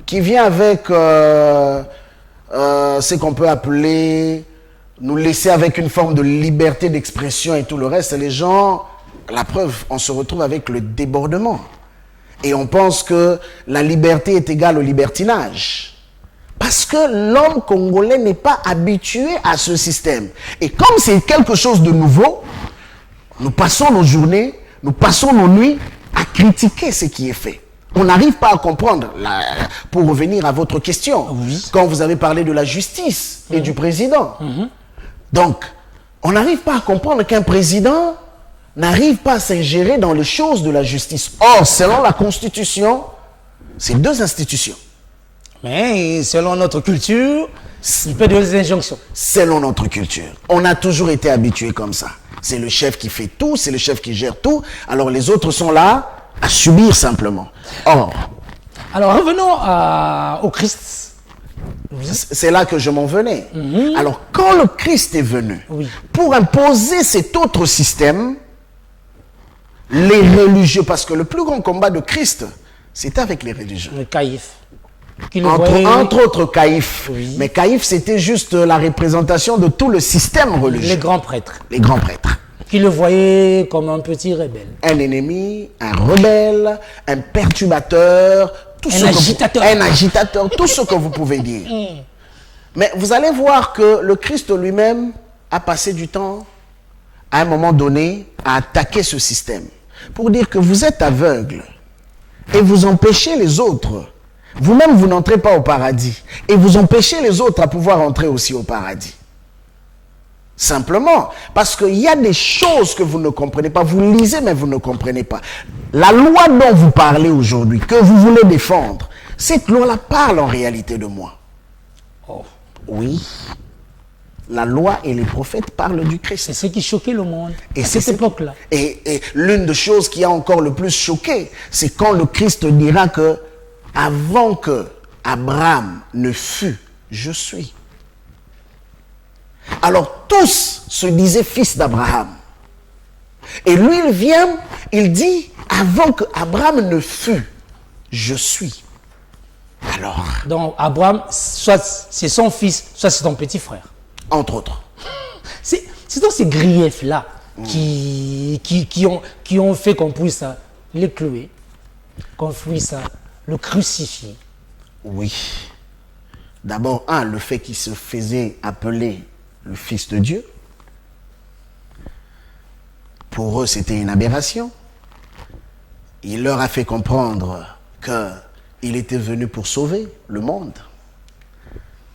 B: qui vient avec ce qu'on peut appeler, nous laisser avec une forme de liberté d'expression et tout le reste, les gens, la preuve, on se retrouve avec le débordement. Et on pense que la liberté est égale au libertinage. Parce que l'homme congolais n'est pas habitué à ce système. Et comme c'est quelque chose de nouveau, nous passons nos journées, nous passons nos nuits à critiquer ce qui est fait. On n'arrive pas à comprendre, pour revenir à votre question, oui, quand vous avez parlé de la justice et du président. Donc, on n'arrive pas à comprendre qu'un président n'arrive pas à s'ingérer dans les choses de la justice. Or, selon la Constitution, c'est deux institutions.
A: Mais selon notre culture, il peut donner des injonctions.
B: Selon notre culture. On a toujours été habitué comme ça. C'est le chef qui fait tout, c'est le chef qui gère tout. Alors les autres sont là à subir simplement. Or.
A: Alors revenons au Christ.
B: Oui. C'est là que je m'en venais. Alors quand le Christ est venu, pour imposer cet autre système, les religieux, parce que le plus grand combat de Christ, c'était avec les religieux.
A: Le caïphe.
B: Entre autres Caïphe. Oui. Mais Caïphe, c'était juste la représentation de tout le système religieux.
A: Les grands prêtres.
B: Les grands prêtres.
A: Qui le voyaient comme un petit rebelle.
B: Un ennemi, un rebelle, un perturbateur, un agitateur, tout ce que vous pouvez dire. Mais vous allez voir que le Christ lui-même a passé du temps, à un moment donné, à attaquer ce système. Pour dire que vous êtes aveugle et vous empêchez les autres. Vous-même, vous n'entrez pas au paradis. Et vous empêchez les autres à pouvoir entrer aussi au paradis. Simplement, parce qu'il y a des choses que vous ne comprenez pas. Vous lisez, mais vous ne comprenez pas. La loi dont vous parlez aujourd'hui, que vous voulez défendre, cette loi-là parle en réalité de moi.
A: Oh.
B: Oui. La loi et les prophètes parlent du Christ.
A: C'est ce qui choquait le monde à cette époque-là.
B: Et l'une des choses qui a encore le plus choqué, c'est quand le Christ dira que avant que Abraham ne fût, je suis. Alors tous se disaient fils d'Abraham. Et lui, il vient, il dit, avant que Abraham ne fût, je suis. Alors.
A: Donc Abraham, soit c'est son fils, soit c'est ton petit frère.
B: Entre autres.
A: C'est dans ces griefs-là qui ont fait qu'on puisse les clouer, qu'on puisse le crucifier.
B: Oui. D'abord, le fait qu'il se faisait appeler le Fils de Dieu. Pour eux, c'était une aberration. Il leur a fait comprendre qu'il était venu pour sauver le monde.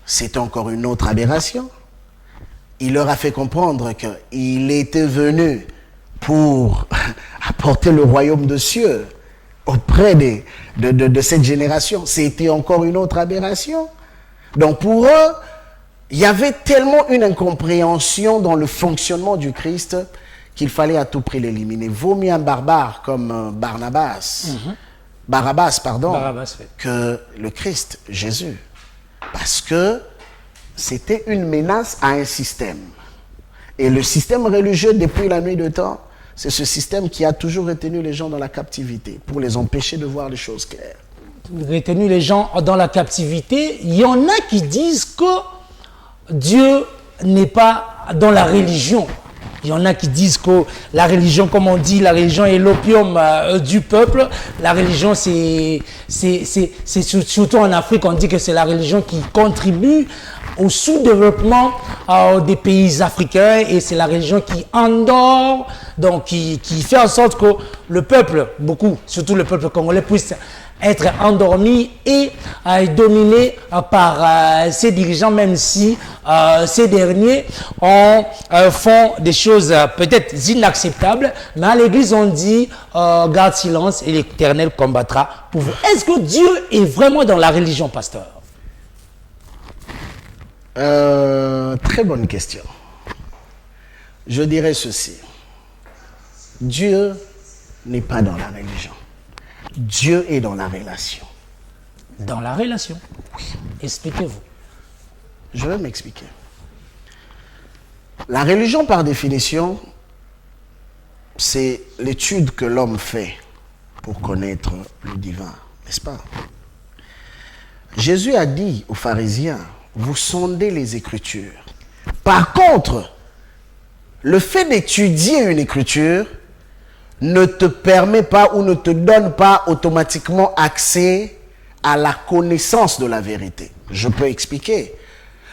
B: C'est encore une autre aberration. Il leur a fait comprendre qu'il était venu pour apporter le royaume de cieux auprès de cette génération. C'était encore une autre aberration. Donc pour eux, il y avait tellement une incompréhension dans le fonctionnement du Christ qu'il fallait à tout prix l'éliminer. Vaut mieux un barbare comme Barabbas,
A: oui.
B: Que le Christ, Jésus. Parce que c'était une menace à un système. Et le système religieux, depuis la nuit de temps, c'est ce système qui a toujours retenu les gens dans la captivité pour les empêcher de voir les choses claires.
A: Retenu les gens dans la captivité. Il y en a qui disent que Dieu n'est pas dans la religion. Il y en a qui disent que la religion, comme on dit, la religion est l'opium du peuple. La religion, c'est surtout en Afrique, on dit que c'est la religion qui contribue au sous-développement des pays africains, et c'est la religion qui endort, donc qui fait en sorte que le peuple, surtout le peuple congolais, puisse être endormi et dominé par ces dirigeants, même si ces derniers font des choses peut-être inacceptables, mais à l'église on dit garde silence et l'Éternel combattra pour vous. Est-ce que Dieu est vraiment dans la religion, pasteur?
B: Très bonne question. Je dirais ceci. Dieu n'est pas dans la religion. Dieu est dans la relation.
A: Dans la relation?
B: Oui.
A: Expliquez-vous.
B: Je vais m'expliquer. La religion, par définition, c'est l'étude que l'homme fait pour connaître le divin, n'est-ce pas? Jésus a dit aux pharisiens, vous sondez les Écritures. Par contre, le fait d'étudier une écriture ne te permet pas ou ne te donne pas automatiquement accès à la connaissance de la vérité. Je peux expliquer.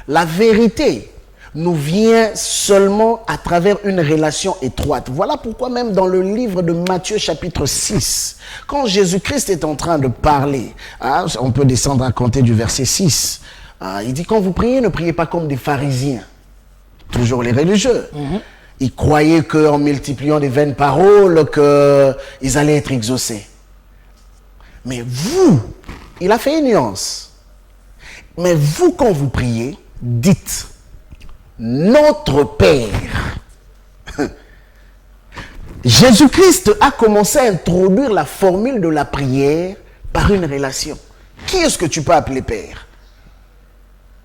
B: La vérité nous vient seulement à travers une relation étroite. Voilà pourquoi même dans le livre de Matthieu chapitre 6, quand Jésus-Christ est en train de parler, on peut descendre à compter du verset 6, il dit quand vous priez, ne priez pas comme des pharisiens, toujours les religieux. Ils croyaient qu'en multipliant des vaines paroles, qu'ils allaient être exaucés. Mais vous, il a fait une nuance. Mais vous, quand vous priez, dites notre Père. Jésus-Christ a commencé à introduire la formule de la prière par une relation. Qui est-ce que tu peux appeler Père?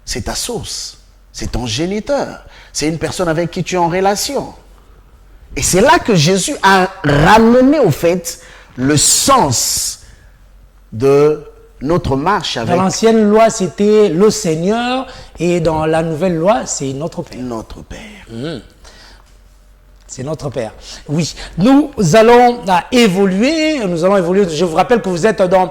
B: C'est ta source, c'est ton géniteur, c'est une personne avec qui tu es en relation. Et c'est là que Jésus a ramené au fait le sens de notre marche avec...
A: Dans l'ancienne loi, c'était le Seigneur, et dans la nouvelle loi, c'est notre Père.
B: Notre Père.
A: C'est notre Père. Oui, nous allons évoluer. Je vous rappelle que vous êtes dans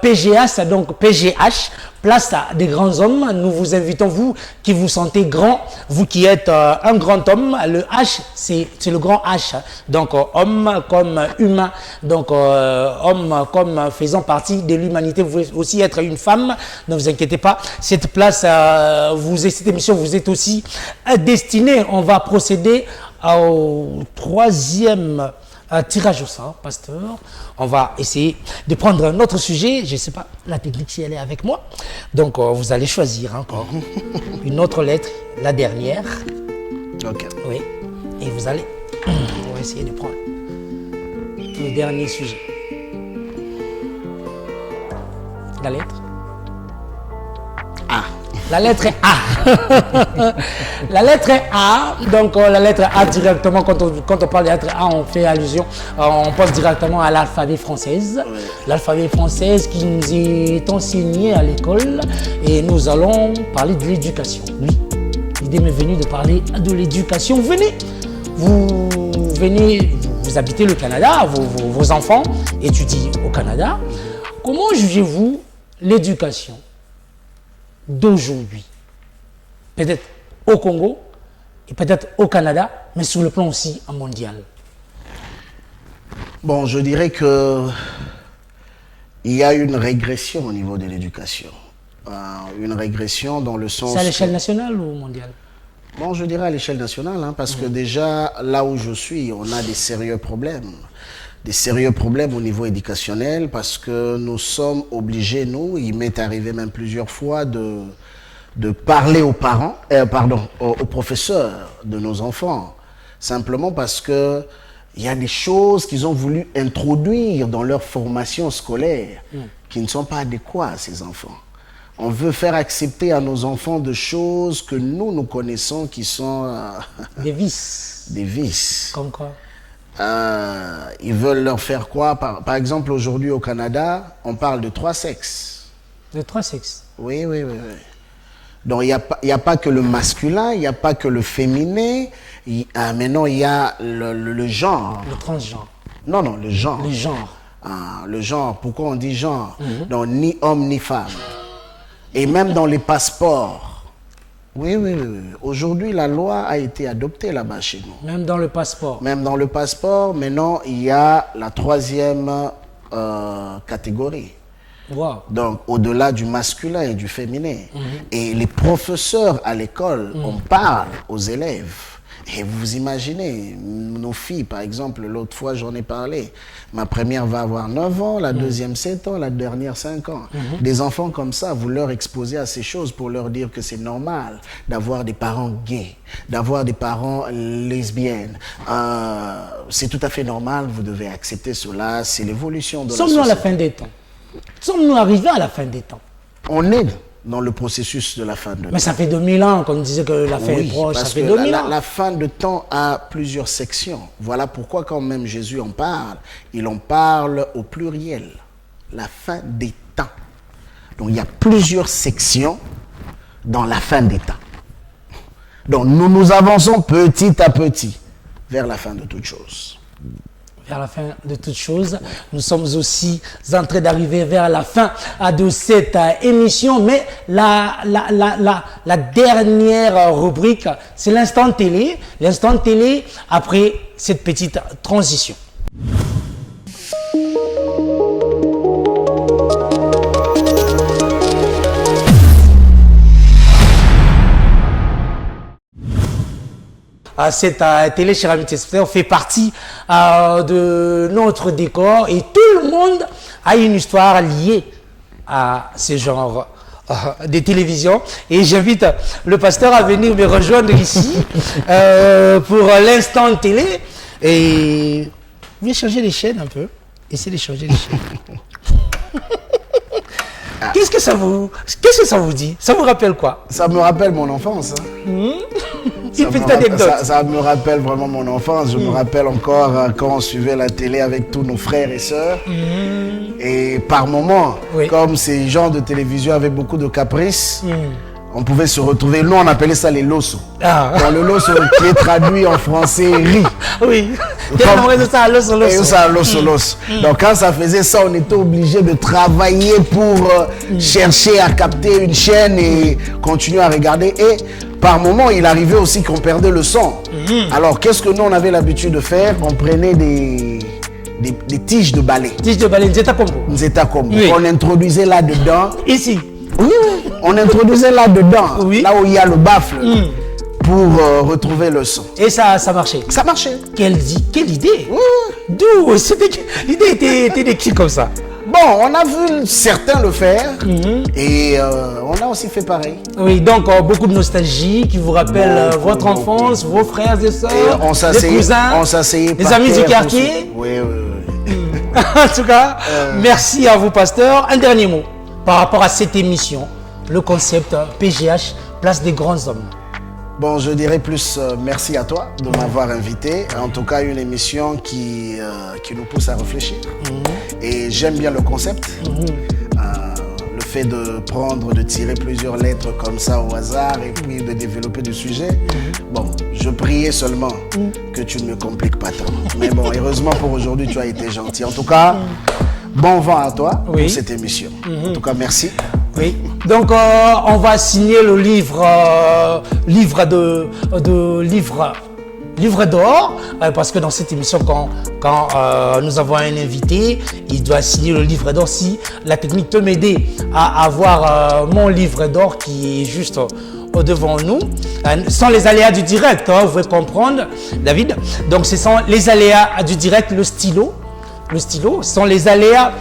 A: PGH, donc PGH, place des grands hommes. Nous vous invitons, vous qui vous sentez grand, vous qui êtes un grand homme. Le H, c'est le grand H. Donc, homme comme humain. Donc, homme comme faisant partie de l'humanité. Vous pouvez aussi être une femme. Ne vous inquiétez pas. Cette place, cette émission, vous êtes aussi destinée. On va procéder au troisième tirage au sort, pasteur. On va essayer de prendre un autre sujet. Je ne sais pas, la technique, si elle est avec moi. Donc, vous allez choisir encore une autre lettre, la dernière.
B: Ok.
A: Oui. Et vous allez... On va essayer de prendre le dernier sujet. La lettre
B: A.
A: La lettre A. La lettre A, donc la lettre A directement, quand on parle de lettre A, on fait allusion, on pense directement à l'alphabet française. Oui. L'alphabet française qui nous est enseigné à l'école, et nous allons parler de l'éducation. Oui, l'idée m'est venue de parler de l'éducation. Vous habitez le Canada, vos enfants étudient au Canada. Comment jugez-vous l'éducation d'aujourd'hui, peut-être au Congo et peut-être au Canada, mais sur le plan aussi mondial?
B: Bon, je dirais que il y a une régression au niveau de l'éducation. Une régression dans le sens...
A: C'est à l'échelle nationale ou mondiale?
B: Bon, je dirais à l'échelle nationale, parce que déjà, là où je suis, on a des sérieux problèmes. Des sérieux problèmes au niveau éducationnel, parce que nous sommes obligés, il m'est arrivé même plusieurs fois de parler aux parents, aux professeurs de nos enfants, simplement parce que il y a des choses qu'ils ont voulu introduire dans leur formation scolaire qui ne sont pas adéquates à ces enfants. On veut faire accepter à nos enfants de choses que nous connaissons qui sont...
A: des vices.
B: Des vices.
A: Comme quoi?
B: Ils veulent leur faire quoi? Par exemple, aujourd'hui au Canada, on parle de 3 sexes.
A: De 3 sexes?
B: Oui. Donc, il n'y a pas que le masculin, il n'y a pas que le féminin. Maintenant, il y a le genre.
A: Le transgenre.
B: Non, le genre.
A: Le genre.
B: Le genre. Pourquoi on dit genre? Donc, ni homme ni femme. Et même dans les passeports. Oui. Aujourd'hui, la loi a été adoptée là-bas chez nous.
A: Même dans le passeport? Même
B: dans le passeport, maintenant, il y a la 3e catégorie.
A: Wow.
B: Donc, au-delà du masculin et du féminin. Et les professeurs à l'école, on parle aux élèves. Et vous imaginez, nos filles, par exemple, l'autre fois, j'en ai parlé. Ma première va avoir 9 ans, la deuxième 7 ans, la dernière 5 ans. Des enfants comme ça, vous leur exposez à ces choses pour leur dire que c'est normal d'avoir des parents gays, d'avoir des parents lesbiennes. C'est tout à fait normal, vous devez accepter cela, c'est l'évolution de la société.
A: Sommes-nous à la fin des temps? Sommes-nous arrivés à la fin des temps?
B: On est dans le processus de la fin de temps.
A: Mais ça fait 2000 ans qu'on disait que la fin est proche, ça
B: parce
A: fait
B: que
A: 2000 ans.
B: la fin de temps a plusieurs sections. Voilà pourquoi quand même Jésus en parle, il en parle au pluriel. La fin des temps. Donc il y a plusieurs sections dans la fin des temps. Donc nous avançons petit à petit vers la fin de toute chose.
A: Vers la fin de toutes choses, nous sommes aussi en train d'arriver vers la fin de cette émission, mais la dernière rubrique, c'est l'instant télé. L'instant télé après cette petite transition. Cette télé, chers amis téléspectateurs, fait partie de notre décor et tout le monde a une histoire liée à ce genre de télévision. Et j'invite le pasteur à venir me rejoindre ici pour l'instant télé. Et viens changer les chaînes un peu. Essayez de changer les chaînes. Qu'est-ce que ça vous dit? Ça vous rappelle quoi?
B: Ça me rappelle mon enfance.
A: Une petite anecdote.
B: Ça me rappelle vraiment mon enfance. Je me rappelle encore quand on suivait la télé avec tous nos frères et sœurs. Et par moments, comme ces gens de télévision avaient beaucoup de caprices, on pouvait se retrouver. Nous, on appelait ça les losos. Dans le loso qui est traduit en français riz.
A: Oui.
B: Donc quand ça faisait ça, on était obligé de travailler pour chercher à capter une chaîne et continuer à regarder. Et par moment, il arrivait aussi qu'on perdait le son. Alors qu'est-ce que nous, on avait l'habitude de faire? On prenait des tiges de balai.
A: Tiges de balai, Nzeta Combo.
B: Nzeta Combo. Oui. On introduisait là-dedans.
A: Ici.
B: Oui, oui. On introduisait là-dedans, là où il y a le baffle, pour retrouver le son.
A: Et ça marchait? Ça marchait. Quelle idée? D'où? L'idée était de qui comme ça?
B: Bon, on a vu certains le faire et on a aussi fait pareil.
A: Oui, donc beaucoup de nostalgie qui vous rappelle votre enfance, vos frères et sœurs, les cousins, les amis du quartier.
B: Oui, oui, oui.
A: En tout cas, merci à vous, pasteur. Un dernier mot par rapport à cette émission, le concept PGH, place des grands hommes.
B: Bon, je dirais plus merci à toi de m'avoir invité. En tout cas, une émission qui nous pousse à réfléchir. Et j'aime bien le concept. Le fait de tirer plusieurs lettres comme ça au hasard et puis de développer du sujet. Bon, je priais seulement que tu ne me compliques pas tant. Mais bon, heureusement pour aujourd'hui, tu as été gentil. En tout cas, bon vent à toi pour cette émission. En tout cas, merci.
A: Oui. Donc, on va signer le livre d'or, parce que dans cette émission, quand nous avons un invité, il doit signer le livre d'or. Si la technique peut m'aider à avoir mon livre d'or qui est juste devant nous, sans les aléas du direct, vous pouvez comprendre, David. Donc, ce sont les aléas du direct, le stylo, sont les aléas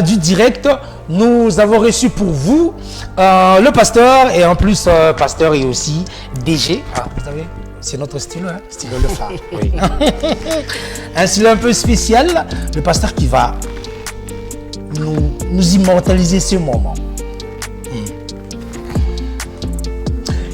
A: du direct. Nous avons reçu pour vous le pasteur, et en plus, pasteur est aussi DG. Vous savez, c'est notre stylo, hein? Stylo le phare. Oui. Un stylo un peu spécial, le pasteur qui va nous immortaliser ce moment.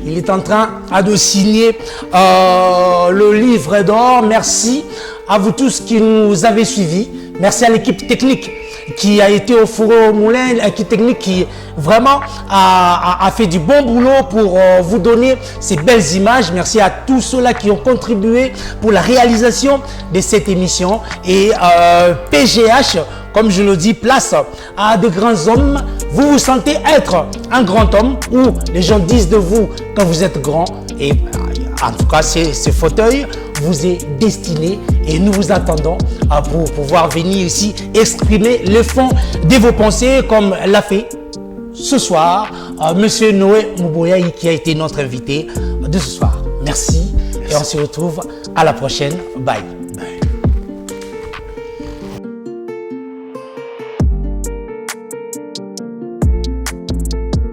A: Il est en train de signer le livre d'or. Merci à vous tous qui nous avez suivis. Merci à l'équipe technique qui a été au four au moulin, l'équipe technique qui vraiment a fait du bon boulot pour vous donner ces belles images. Merci à tous ceux-là qui ont contribué pour la réalisation de cette émission. Et PGH, comme je le dis, place à de grands hommes. Vous vous sentez être un grand homme ou les gens disent de vous que vous êtes grand. Et en tout cas, ces fauteuils vous est destiné et nous vous attendons pour pouvoir venir ici exprimer le fond de vos pensées comme l'a fait ce soir Monsieur Noé Mouboyaï qui a été notre invité de ce soir. Merci et on se retrouve à la prochaine. Bye.